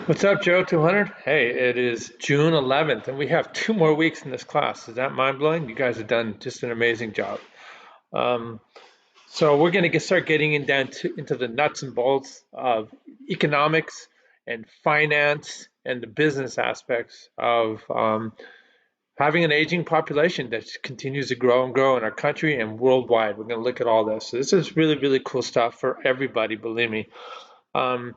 What's up, Joe 200? Hey, it is June 11th, and we have 2 more weeks in this class. Is that mind-blowing? You guys have done just an amazing job. Um, so we're going to start getting into the nuts and bolts of economics and finance and the business aspects of having an aging population that continues to grow and grow in our country and worldwide. We're going to look at all this. So this is really, really cool stuff for everybody, believe me. Um,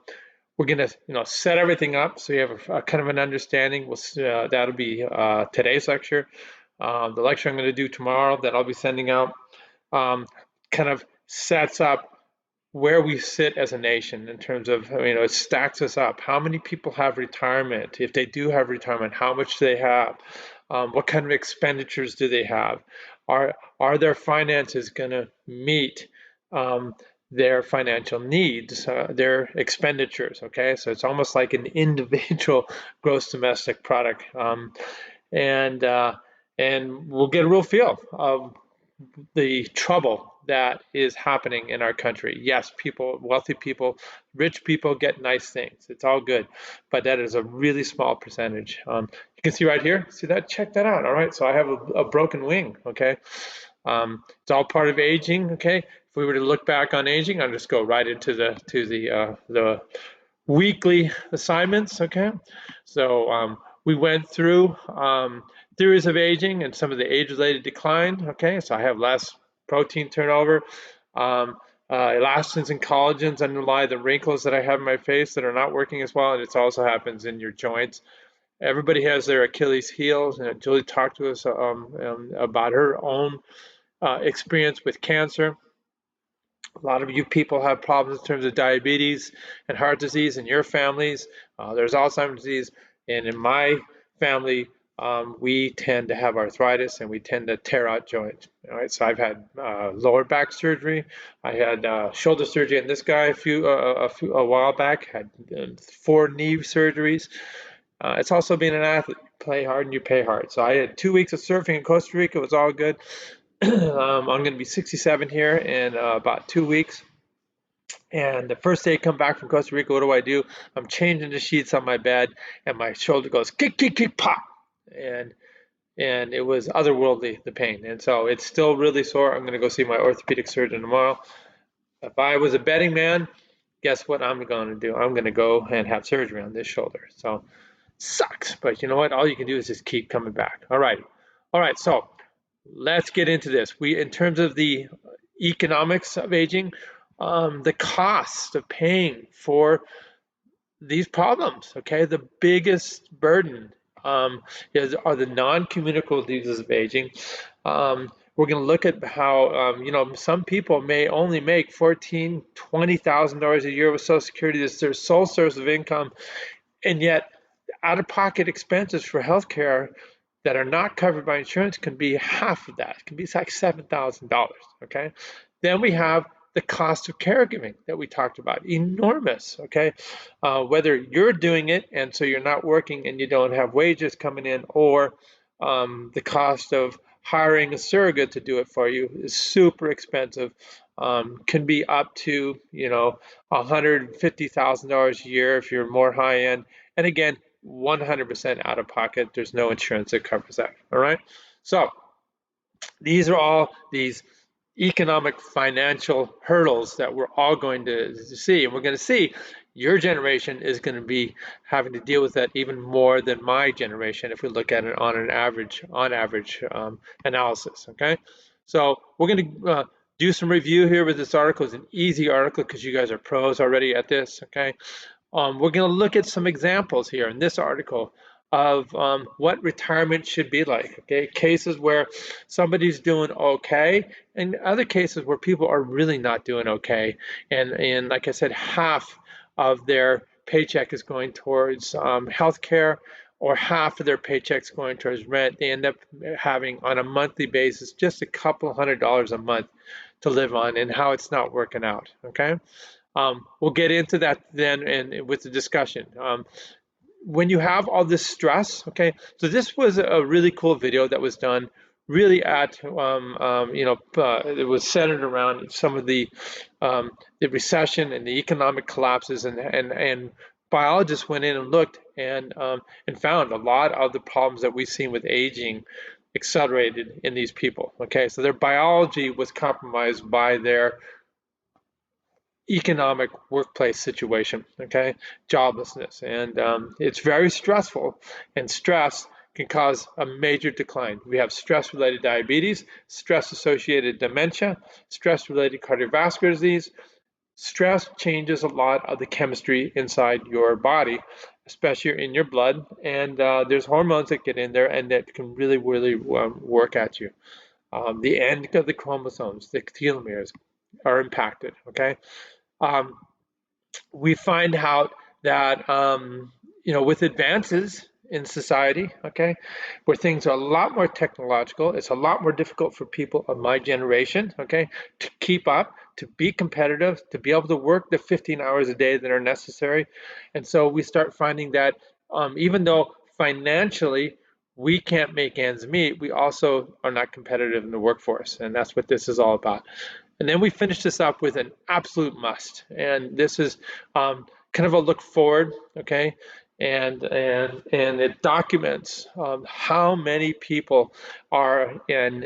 we're gonna, set everything up so you have a kind of an understanding. That'll be today's lecture. The lecture I'm going to do tomorrow that I'll be sending out um, kind of sets up where we sit as a nation in terms of, it stacks us up. How many people have retirement? If they do have retirement, how much do they have? What kind of expenditures do they have? Are their finances going to meet um, their financial needs, their expenditures? Okay, so it's almost like an individual gross domestic product, and uh, and we'll get a real feel of the trouble that is happening in our country. Yes, people, wealthy people, rich people get nice things. It's all good, but that is a really small percentage. You can see right here, see that? Check that out. All right, so I have a broken wing. Okay, it's all part of aging. Okay, if we were to look back on aging, I'll just go right into the weekly assignments. Okay, so we went through theories of aging and some of the age-related decline. Okay, so I have less protein turnover. Um, Elastins and collagens underlie the wrinkles that I have in my face that are not working as well, and it also happens in your joints. Everybody has their Achilles heels, and Julie talked to us about her own experience with cancer. A lot of you people have problems in terms of diabetes and heart disease in your families. There's Alzheimer's disease, and in my family, we tend to have arthritis and we tend to tear out joints. All right, so I've had lower back surgery. I had shoulder surgery, and this guy a while back had 4 knee surgeries. It's also being an athlete. You play hard and you pay hard. So I had 2 weeks of surfing in Costa Rica. It was all good. I'm going to be 67 here in about 2 weeks. And the first day I come back from Costa Rica, what do? I'm changing the sheets on my bed, and my shoulder goes kick, kick, kick, pop, and and it was otherworldly, the pain. And so it's still really sore. I'm going to go see my orthopedic surgeon tomorrow. If I was a betting man, guess what I'm going to do? I'm going to go and have surgery on this shoulder. So sucks, but you know what? All you can do is just keep coming back. All right. So let's get into this. In terms of the economics of aging, the cost of paying for these problems. Okay, the biggest burden are the non-communicable diseases of aging. We're going to look at how some people may only make $14,000, $20,000 a year with Social Security. This is their sole source of income, and yet out-of-pocket expenses for healthcare that are not covered by insurance can be half of that. It can be like $7,000. Okay, then we have the cost of caregiving that we talked about, enormous. Okay, whether you're doing it and so you're not working and you don't have wages coming in, or the cost of hiring a surrogate to do it for you is super expensive. Can be up to $150,000 a year if you're more high end. And again, 100% out of pocket. There's no insurance that covers that. All right. So these are all these economic financial hurdles that we're all going to see. And we're going to see your generation is going to be having to deal with that even more than my generation if we look at it on average analysis. Okay. So we're going to do some review here with this article. It's an easy article because you guys are pros already at this. Okay. We're going to look at some examples here in this article of what retirement should be like. Okay, cases where somebody's doing okay, and other cases where people are really not doing okay, and like I said, half of their paycheck is going towards health care, or half of their paycheck's going towards rent. They end up having on a monthly basis just a couple $100 a month to live on, and how it's not working out. Okay. We'll get into that then and with the discussion. When you have all this stress, okay, so this was a really cool video that was done really it was centered around some of the recession and the economic collapses and biologists went in and looked and found a lot of the problems that we've seen with aging accelerated in these people. Okay, so their biology was compromised by their economic workplace situation, okay, joblessness, and it's very stressful, and stress can cause a major decline. We have stress-related diabetes, stress-associated dementia, stress-related cardiovascular disease. Stress changes a lot of the chemistry inside your body, especially in your blood, and there's hormones that get in there and that can really, really work at you. The end of the chromosomes, the telomeres, are impacted, okay? Um, we find out that with advances in society, okay, where things are a lot more technological, it's a lot more difficult for people of my generation, okay, to keep up, to be competitive, to be able to work the 15 hours a day that are necessary. And so we start finding that even though financially we can't make ends meet, we also are not competitive in the workforce. And that's what this is all about. And then we finish this up with an absolute must. And this is kind of a look forward, okay? And it documents how many people are in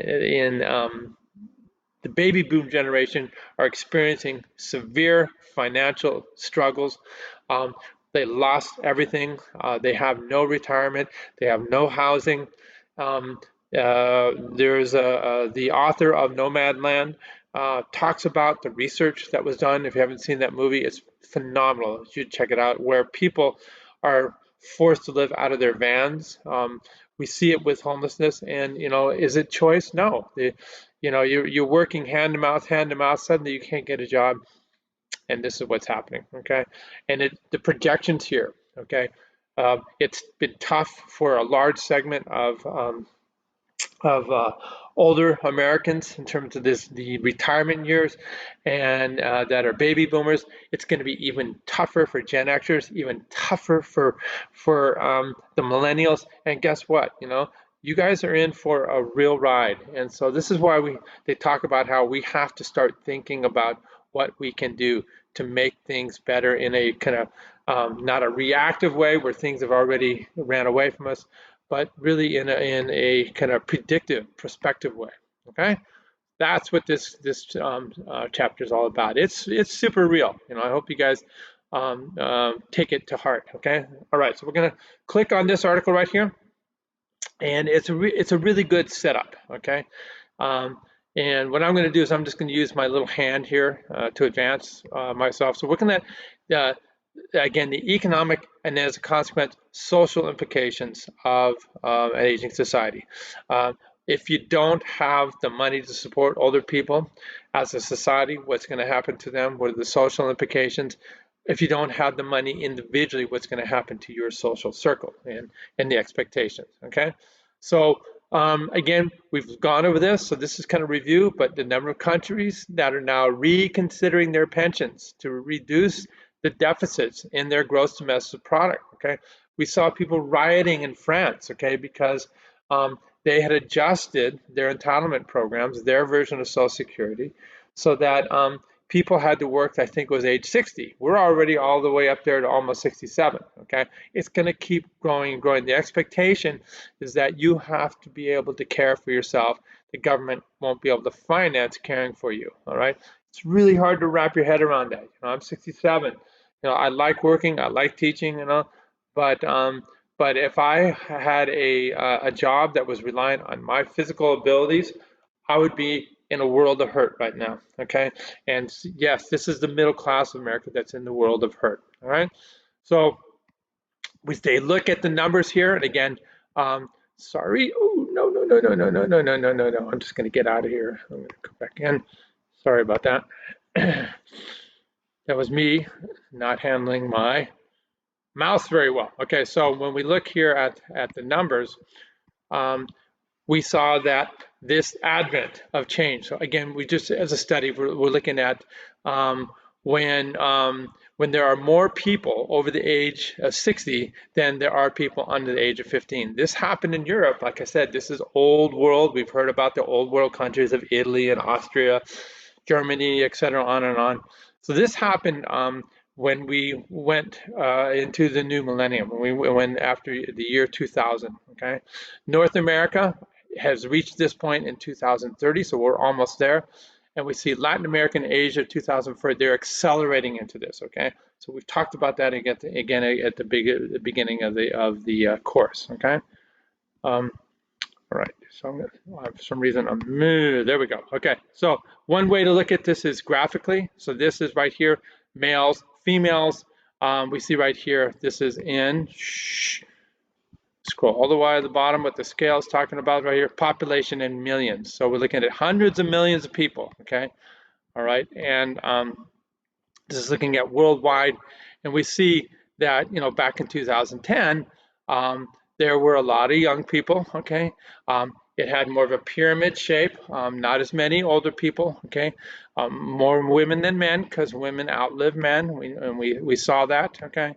the baby boom generation are experiencing severe financial struggles. Um, they lost everything. They have no retirement. They have no housing. Um, the author of Nomadland talks about the research that was done. If you haven't seen that movie, it's phenomenal. You should check it out. Where people are forced to live out of their vans. We see it with homelessness, and is it choice? No. You're working hand to mouth. Suddenly, you can't get a job, and this is what's happening. Okay, and the projections here. Okay, it's been tough for a large segment of older Americans in terms of the retirement years, and that are baby boomers. It's going to be even tougher for Gen Xers, even tougher for the millennials. And guess what? You guys are in for a real ride. And so this is why they talk about how we have to start thinking about what we can do to make things better in a kind of not a reactive way where things have already ran away from us, but really in a kind of predictive, prospective way. Okay, that's what this chapter is all about. It's super real. I hope you guys take it to heart. Okay, all right. So we're gonna click on this article right here, and it's a really good setup. Okay, um, and what I'm going to do is I'm just going to use my little hand here to advance myself. So we're going to again, the economic and as a consequence, social implications of an aging society. If you don't have the money to support older people as a society, what's going to happen to them? What are the social implications? If you don't have the money individually, what's going to happen to your social circle and the expectations? Okay, so again, we've gone over this, so this is kind of review, but the number of countries that are now reconsidering their pensions to reduce the deficits in their gross domestic product. Okay, we saw people rioting in France. Okay, because they had adjusted their entitlement programs, their version of Social Security, so that people had to work. I think it was age 60. We're already all the way up there to almost 67. Okay, it's going to keep growing and growing. The expectation is that you have to be able to care for yourself. The government won't be able to finance caring for you. All right, it's really hard to wrap your head around that. I'm 67. I like working, I like teaching, but if I had a job that was reliant on my physical abilities, I would be in a world of hurt right now. Okay, and yes, this is the middle class of America that's in the world of hurt. All right, so they look at the numbers here, and again, sorry. Oh no no no no no no no no no no no! I'm just going to get out of here. I'm going to go back in. Sorry about that. That was me not handling my mouse very well. Okay, so when we look here at the numbers, um, we saw that this advent of change. So again, we just as a study, we're looking at when there are more people over the age of 60 than there are people under the age of 15. This happened in Europe. Like I said, this is old world. We've heard about the old world countries of Italy and Austria, Germany, et cetera, on and on. So this happened when we went into the new millennium, when we went after the year 2000, okay? North America has reached this point in 2030, so we're almost there. And we see Latin America and Asia 2040, they're accelerating into this, okay? So we've talked about that again at the beginning of the course, okay? All right, so for some reason there we go. Okay, so one way to look at this is graphically. So this is right here, males, females. We see right here, this is in, scroll all the way to the bottom, what the scale is talking about right here, population in millions. So we're looking at hundreds of millions of people, okay? All right, and this is looking at worldwide, and we see that, back in 2010, there were a lot of young people, okay? It had more of a pyramid shape, not as many older people, okay? More women than men, because women outlive men, we saw that, okay?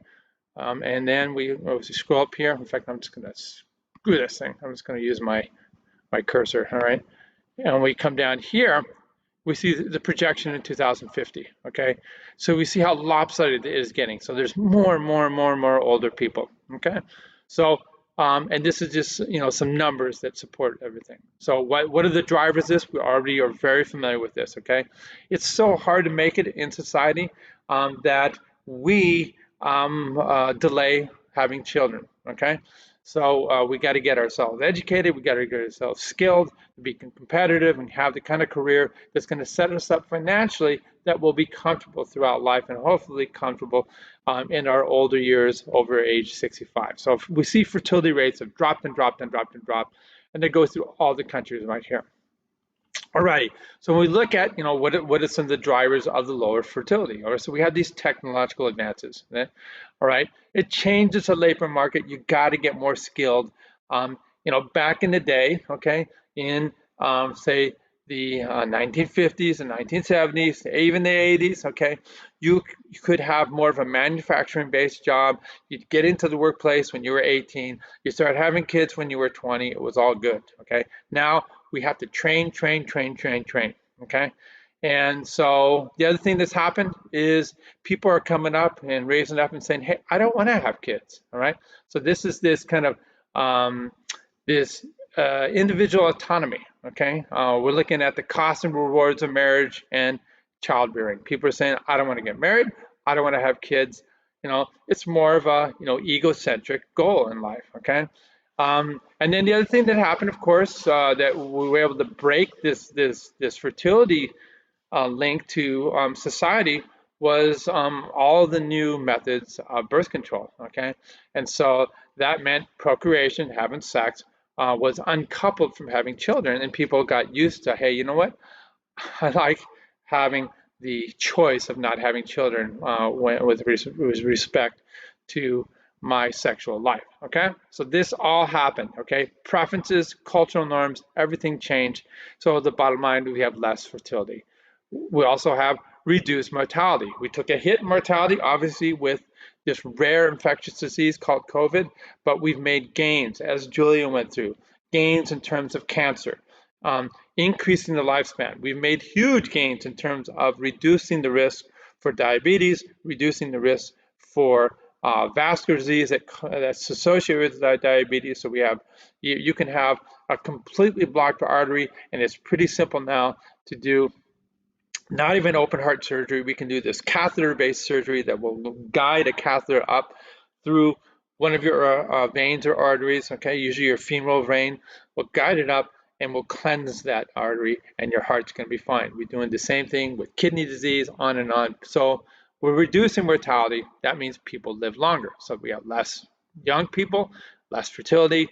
And then we scroll up here. In fact, I'm just gonna screw this thing. I'm just gonna use my cursor, all right? And we come down here, we see the projection in 2050, okay? So we see how lopsided it is getting. So there's more and more and more and more older people, okay? So, and this is just, some numbers that support everything. So what are the drivers of this? We already are very familiar with this, okay? It's so hard to make it in society that we delay having children, okay? So we got to get ourselves educated, we got to get ourselves skilled, to be competitive and have the kind of career that's going to set us up financially that will be comfortable throughout life and hopefully comfortable in our older years over age 65. So if we see fertility rates have dropped and dropped and dropped and dropped, and they go through all the countries right here. All right, so when we look at, what are some of the drivers of the lower fertility? All right, so we have these technological advances. All right, it changes the labor market. You got to get more skilled. Back in the day, okay, in say the 1950s and 1970s, even the 80s, okay, you could have more of a manufacturing-based job. You'd get into the workplace when you were 18. You start having kids when you were 20. It was all good, okay? Now we have to train, okay? And so the other thing that's happened is people are coming up and raising up and saying, hey, I don't want to have kids, all right? So this is this kind of this individual autonomy, okay? We're looking at the costs and rewards of marriage and childbearing. People are saying, I don't want to get married, I don't want to have kids. It's more of a, egocentric goal in life, okay? And then the other thing that happened, of course, that we were able to break this fertility link to society was all the new methods of birth control, okay? And so that meant procreation, having sex, was uncoupled from having children, and people got used to, hey, you know what? I like having the choice of not having children with respect to my sexual life, okay? So this all happened, okay? Preferences, cultural norms, everything changed. So the bottom line, we have less fertility. We also have reduced mortality. We took a hit in mortality, obviously, with this rare infectious disease called COVID, but we've made gains, as Julia went through, gains in terms of cancer, increasing the lifespan. We've made huge gains in terms of reducing the risk for diabetes, reducing the risk for vascular disease that's associated with diabetes. So you can have a completely blocked artery, and it's pretty simple now to do. Not even open heart surgery. We can do this catheter-based surgery that will guide a catheter up through one of your veins or arteries, okay? Usually your femoral vein will guide it up and will cleanse that artery, and your heart's going to be fine. We're doing the same thing with kidney disease, on and on. So we're reducing mortality. That means people live longer. So we have less young people, less fertility,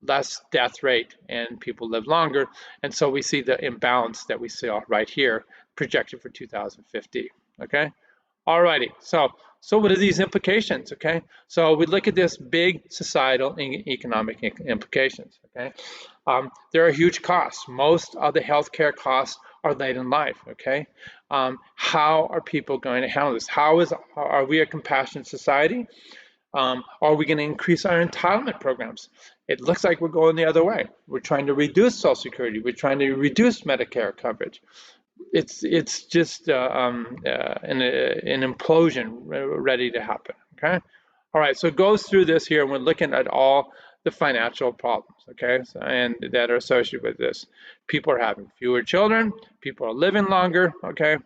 less death rate, and people live longer. And so we see the imbalance that we saw right here projected for 2050, okay? All righty, so what are these implications, okay? So we look at this big societal and economic implications, okay? There are huge costs. Most of the healthcare costs are late in life, okay? How are people going to handle this? Are we a compassionate society? Are we going to increase our entitlement programs? It looks like we're going the other way. We're trying to reduce Social Security. We're trying to reduce Medicare coverage. it's just an implosion ready to happen. Okay, all right. So it goes through this here, and we're looking at all the financial problems. Okay, so, and that are associated with this. People are having fewer children. People are living longer. Okay,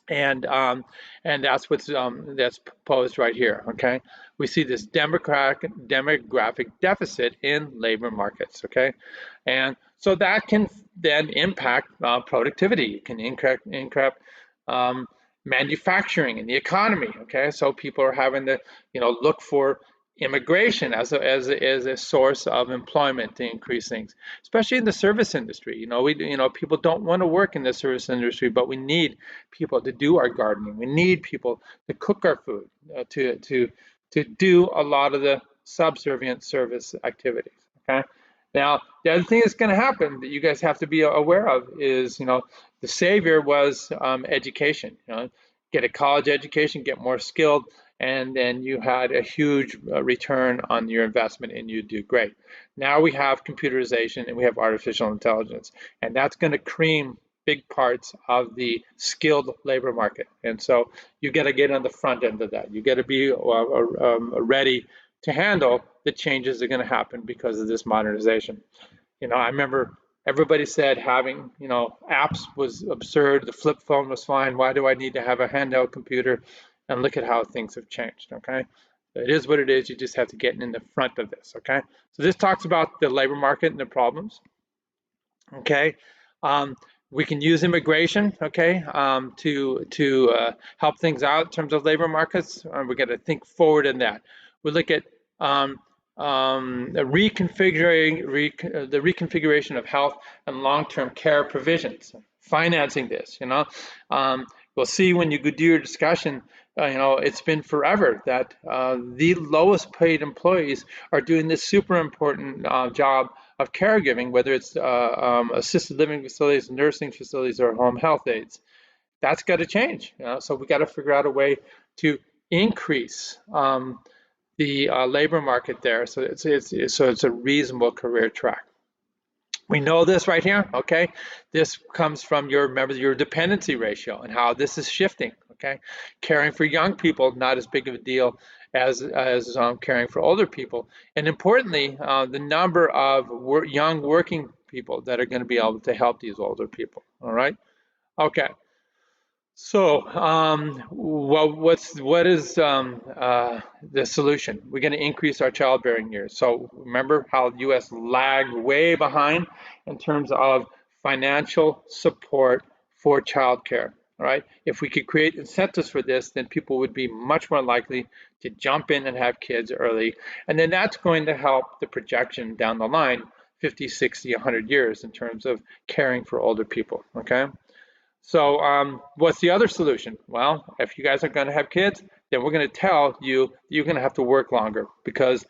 and um, and that's proposed right here. Okay, we see this demographic deficit in labor markets. Okay, and so that can then impact productivity. It can impact um, manufacturing and the economy. Okay, so people are having to look for immigration as a source of employment to increase things, especially in the service industry. People don't want to work in the service industry, but we need people to do our gardening. We need people to cook our food, to do a lot of the subservient service activities. Okay. Now, the other thing that's going to happen that you guys have to be aware of is, the savior was education. Get a college education, get more skilled, and then you had a huge return on your investment, and you do great. Now we have computerization and we have artificial intelligence, and that's going to cream big parts of the skilled labor market. And so you got to get on the front end of that. You got to be ready to handle the changes that are going to happen because of this modernization. I remember everybody said having, apps was absurd. The flip phone was fine. Why do I need to have a handheld computer? And look at how things have changed. Okay. It is what it is. You just have to get in the front of this. Okay. So this talks about the labor market and the problems. Okay. Um, we can use immigration, okay, to help things out in terms of labor markets. We got to think forward in that. We look at the reconfiguration of health and long-term care provisions, financing this. We'll see when you do your discussion. It's been forever that the lowest paid employees are doing this super important job of caregiving, whether it's assisted living facilities, nursing facilities, or home health aides. That's got to change. So we got to figure out a way to increase the labor market there, so it's a reasonable career track. We know this right here, okay? This comes from remember your dependency ratio and how this is shifting, okay? Caring for young people, not as big of a deal as caring for older people. And importantly, the number of young working people that are going to be able to help these older people, all right? Okay. So, what is the solution? We're going to increase our childbearing years. So remember how the U.S. lagged way behind in terms of financial support for childcare. All right. If we could create incentives for this, then people would be much more likely to jump in and have kids early, and then that's going to help the projection down the line, 50, 60, 100 years in terms of caring for older people. Okay. So what's the other solution? Well, if you guys are going to have kids, then we're going to tell you you're going to have to work longer because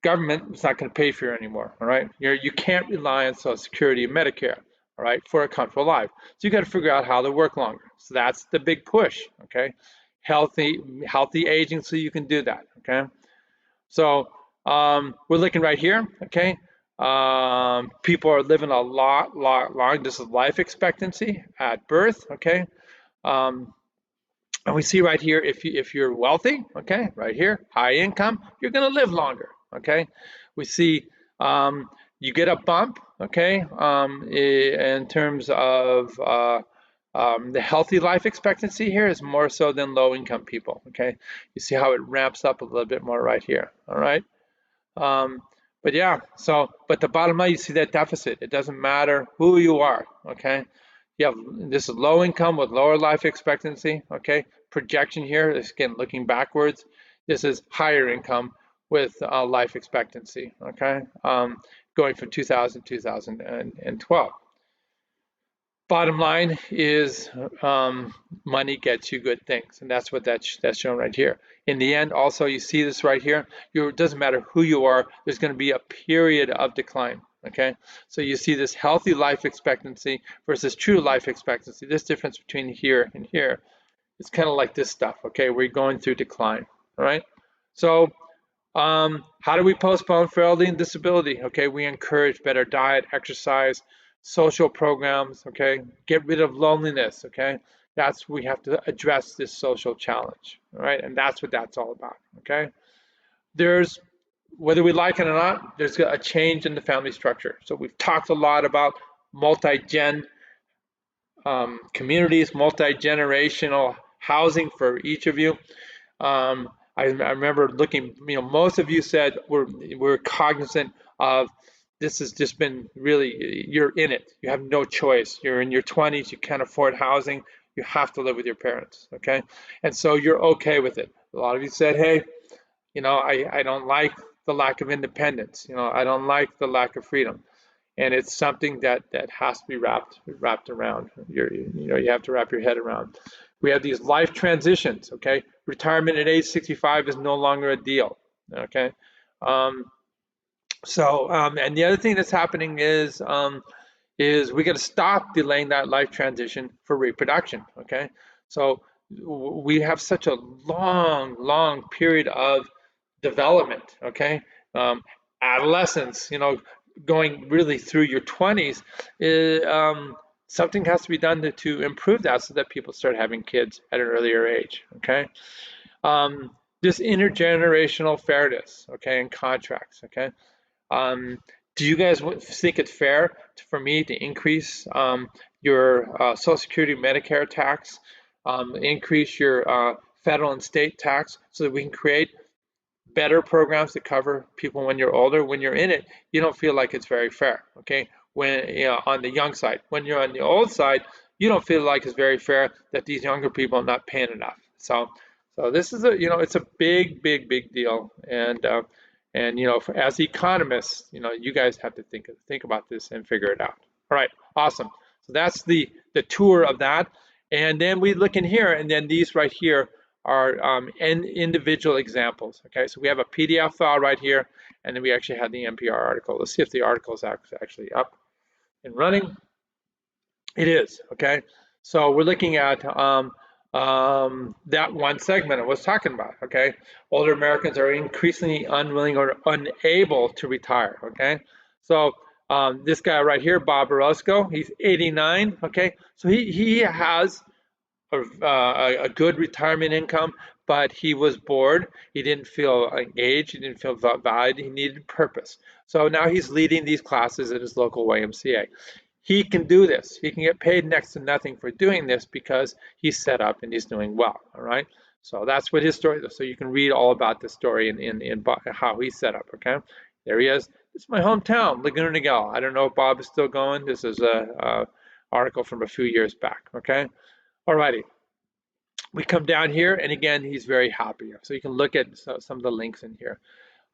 government is not going to pay for you anymore. All right, you can't rely on Social Security and Medicare. All right, for a comfortable life. So you got to figure out how to work longer. So that's the big push. Okay, healthy aging, so you can do that. Okay, so we're looking right here. Okay, people are living a lot long. This is life expectancy at birth. Okay, um, and we see right here if you're wealthy. Okay, right here, high income, you're going to live longer. Okay, we see you get a bump. Okay, in terms of the healthy life expectancy here is more so than low income people. Okay, you see how it ramps up a little bit more right here. All right. Um, but yeah, but the bottom line, you see that deficit. It doesn't matter who you are, okay? You have, this is low income with lower life expectancy, okay? Projection here is, again, looking backwards. This is higher income with life expectancy, okay? Going from 2000 to 2012. Bottom line is money gets you good things, and that's what that's shown right here. In the end, also, you see this right here. It doesn't matter who you are, there's going to be a period of decline, okay? So you see this healthy life expectancy versus true life expectancy. This difference between here and here is kind of like this stuff, okay? We're going through decline, all right? So how do we postpone frailty and disability? Okay, we encourage better diet, exercise, social programs, okay? Get rid of loneliness, okay? We have to address this social challenge, all right? And that's what that's all about, okay? There's, whether we like it or not, there's a change in the family structure. So we've talked a lot about multi-gen communities, multi-generational housing for each of you. I remember looking, most of you said we're cognizant of this has just been really, you're in it. You have no choice. You're in your 20s, you can't afford housing, you have to live with your parents, okay? And so you're okay with it. A lot of you said, hey, I don't like the lack of independence. I don't like the lack of freedom. And it's something that has to be wrapped around. You have to wrap your head around. We have these life transitions, okay? Retirement at age 65 is no longer a deal, okay? Um, and the other thing that's happening is we got to stop delaying that life transition for reproduction, okay? So we have such a long period of development, okay? Adolescence, going really through your 20s, something has to be done to improve that so that people start having kids at an earlier age, okay? Um, this intergenerational fairness, okay, and contracts, okay? Um, do you guys think it's fair for me to increase your Social Security Medicare tax, increase your federal and state tax so that we can create better programs to cover people when you're older? When you're in it, you don't feel like it's very fair, okay? When on the young side, when you're on the old side, you don't feel like it's very fair that these younger people are not paying enough. So this is it's a big deal, and as economists, you guys have to think about this and figure it out. All right, awesome. So that's the tour of that, and then we look in here, and then these right here are individual examples. Okay, so we have a PDF file right here, and then we actually have the NPR article. Let's see if the article is actually up and running. It is, okay? So we're looking at that one segment I was talking about, okay? Older Americans are increasingly unwilling or unable to retire, okay? So this guy right here, Bob Orozco, he's 89, okay? So he has a good retirement income, but he was bored. He didn't feel engaged. He didn't feel valued. He needed purpose. So now he's leading these classes at his local YMCA. He can do this. He can get paid next to nothing for doing this because he's set up and he's doing well. All right. So that's what his story is. So you can read all about the story in how he's set up. Okay. There he is. This is my hometown, Laguna Niguel. I don't know if Bob is still going. This is a article from a few years back. Okay. All righty. We come down here, and again, he's very happy. So you can look at some of the links in here.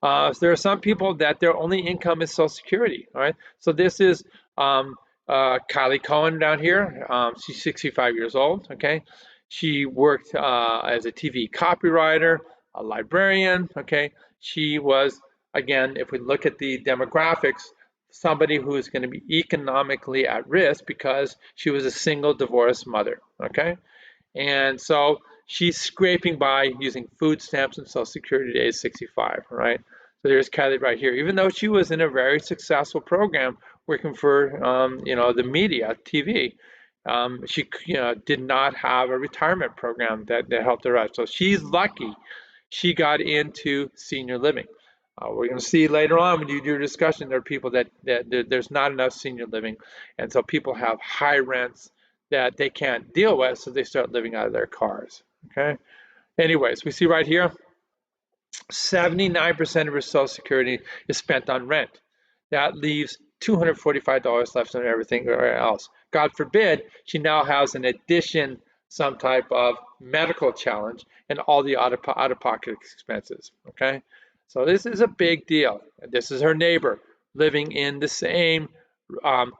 So there are some people that their only income is Social Security. All right. So this is Kylie Cohen down here. She's 65 years old. Okay. She worked as a TV copywriter, a librarian. Okay. She was, again, if we look at the demographics, somebody who is going to be economically at risk because she was a single divorced mother. Okay. And so she's scraping by using food stamps and Social Security at age 65, right? So there's Kelly right here. Even though she was in a very successful program working for, the media, TV, she, did not have a retirement program that helped her out. So she's lucky she got into senior living. We're going to see later on when you do your discussion, there are people that there's not enough senior living, and so people have high rents that they can't deal with, so they start living out of their cars. Okay. Anyways, we see right here, 79% of her Social Security is spent on rent. That leaves $245 left on everything else. God forbid she now has an addition, some type of medical challenge, and all the out-of-pocket expenses. Okay, so this is a big deal. This is her neighbor living in the same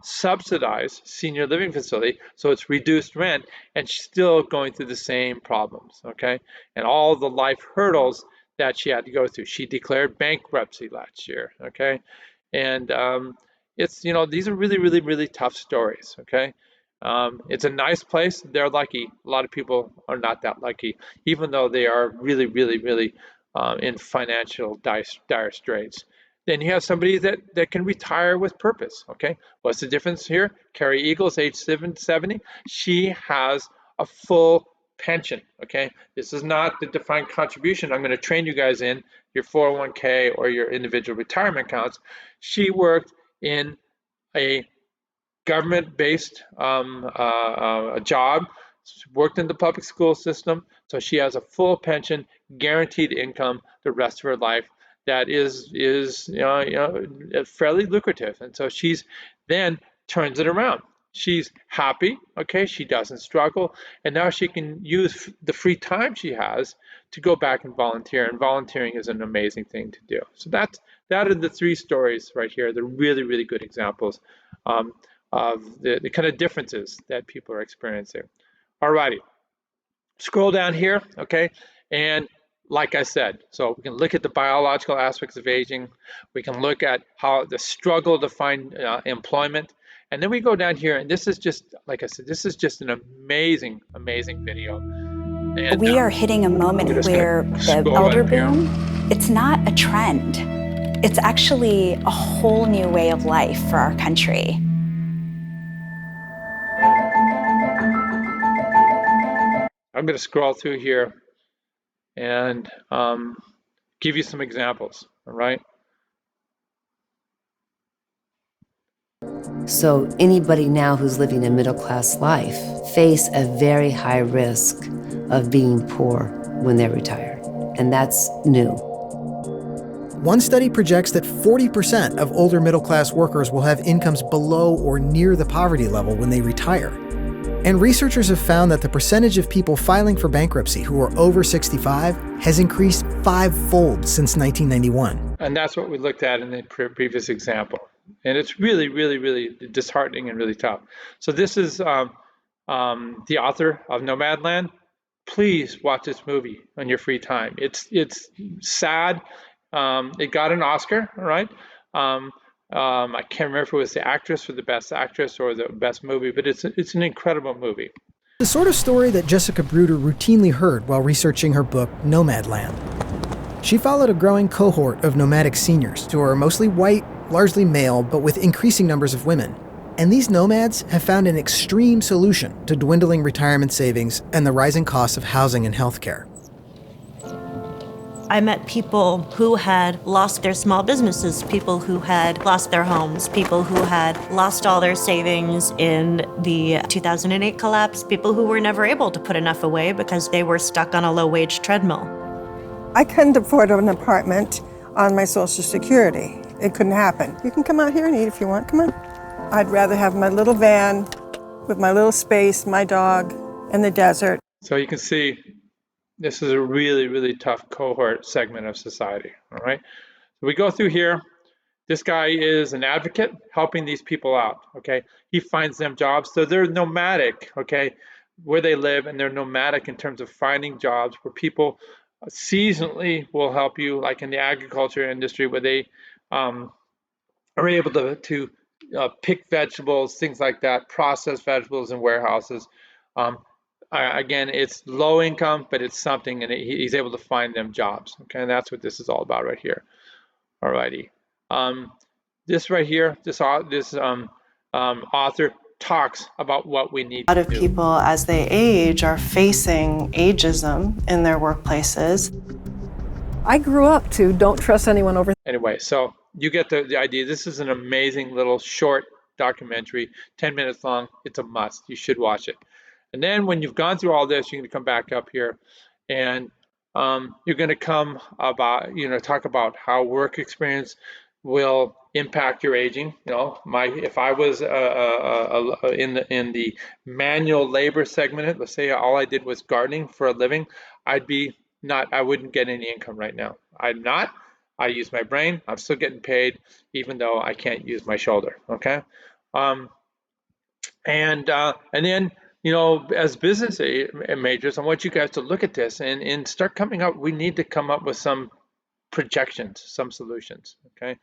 subsidized senior living facility, so it's reduced rent, and she's still going through the same problems. Okay, and all the life hurdles that she had to go through. She declared bankruptcy last year. Okay, and it's these are really tough stories. Okay, it's a nice place. They're lucky. A lot of people are not that lucky, even though they are really in financial dire straits. Then you have somebody that can retire with purpose, okay? What's the difference here? Carrie Eagles, age 70, she has a full pension, okay? This is not the defined contribution. I'm going to train you guys in your 401k or your individual retirement accounts. She worked in a government-based job, worked in the public school system, so she has a full pension, guaranteed income the rest of her life. That is fairly lucrative, and so she's then turns it around. She's happy, okay? She doesn't struggle, and now she can use the free time she has to go back and volunteer. And volunteering is an amazing thing to do. So that are the three stories right here. They're really, really good examples. Of the kind of differences that people are experiencing. All righty, scroll down here, okay? And like I said, so we can look at the biological aspects of aging. We can look at how the struggle to find employment. And then we go down here, and this is just, like I said, this is just an amazing, amazing video. And we are hitting a moment where the elder boom, it's not a trend. It's actually a whole new way of life for our country. I'm going to scroll through here and give you some examples, all right? So anybody now who's living a middle-class life face a very high risk of being poor when they're retired, and that's new. One study projects that 40% of older middle-class workers will have incomes below or near the poverty level when they retire. And researchers have found that the percentage of people filing for bankruptcy who are over 65 has increased 5-fold since 1991. And that's what we looked at in the previous example. And it's really, really, really disheartening and really tough. So this is the author of Nomadland. Please watch this movie on your free time. It's sad. It got an Oscar, all right? I can't remember if it was the actress for the best actress or the best movie, but it's an incredible movie. The sort of story that Jessica Bruder routinely heard while researching her book, Nomadland. She followed a growing cohort of nomadic seniors who are mostly white, largely male, but with increasing numbers of women. And these nomads have found an extreme solution to dwindling retirement savings and the rising costs of housing and healthcare. I met people who had lost their small businesses, people who had lost their homes, people who had lost all their savings in the 2008 collapse, people who were never able to put enough away because they were stuck on a low-wage treadmill. I couldn't afford an apartment on my Social Security. It couldn't happen. You can come out here and eat if you want, come on. I'd rather have my little van with my little space, my dog, and the desert. So you can see this is a really, really tough cohort segment of society, all right? So we go through here. This guy is an advocate helping these people out, okay? He finds them jobs. So they're nomadic, okay, where they live, and they're nomadic in terms of finding jobs where people seasonally will help you, like in the agriculture industry, where they are able to pick vegetables, things like that, process vegetables in warehouses. Again, it's low income, but it's something, and he's able to find them jobs. Okay, and that's what this is all about right here. All righty. This right here, this author talks about what we need to do. A lot of people, as they age, are facing ageism in their workplaces. I grew up to don't trust anyone over. Anyway, so you get the idea. This is an amazing little short documentary, 10 minutes long. It's a must. You should watch it. And then when you've gone through all this, you're going to come back up here, and you're going to come about, talk about how work experience will impact your aging. If I was in the manual labor segment, let's say all I did was gardening for a living, I wouldn't get any income right now. I'm not. I use my brain. I'm still getting paid, even though I can't use my shoulder. Okay, and then. As business majors, I want you guys to look at this and start coming up. We need to come up with some projections, some solutions, okay?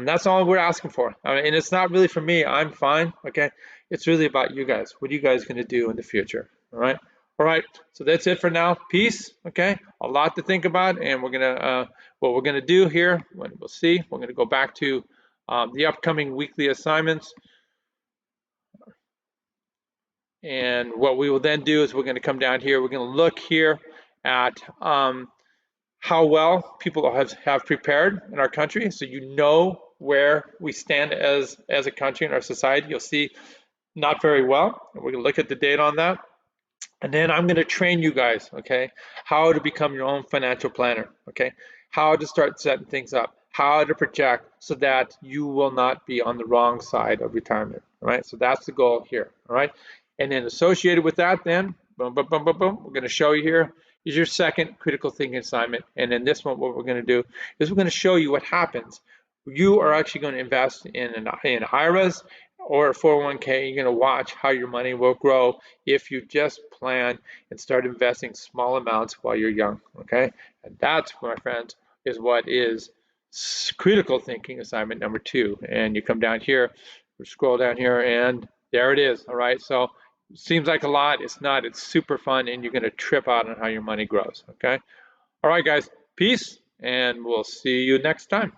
That's all we're asking for. And it's not really for me. I'm fine, okay? It's really about you guys. What are you guys going to do in the future, all right? All right, so that's it for now. Peace. Okay, a lot to think about, and we're gonna what we're gonna do here. We'll see. We're gonna go back to the upcoming weekly assignments, and what we will then do is we're gonna come down here. We're gonna look here at how well people have prepared in our country, so you know where we stand as a country and our society. You'll see not very well. And we're gonna look at the data on that. And then I'm going to train you guys, okay, how to become your own financial planner, okay, how to start setting things up, how to project so that you will not be on the wrong side of retirement, all right? So that's the goal here, all right? And then associated with that, then, boom, boom, boom, boom, boom, we're going to show you here is your second critical thinking assignment. And then this one, what we're going to do is we're going to show you what happens. You are actually going to invest in IRAs or a 401k. You're going to watch how your money will grow if you just plan and start investing small amounts while you're young, okay? And that's, my friends, is what is critical thinking assignment number 2. And you come down here, scroll down here, and there it is, all right? So it seems like a lot. It's not. It's super fun, and you're going to trip out on how your money grows, okay? All right, guys, peace, and we'll see you next time.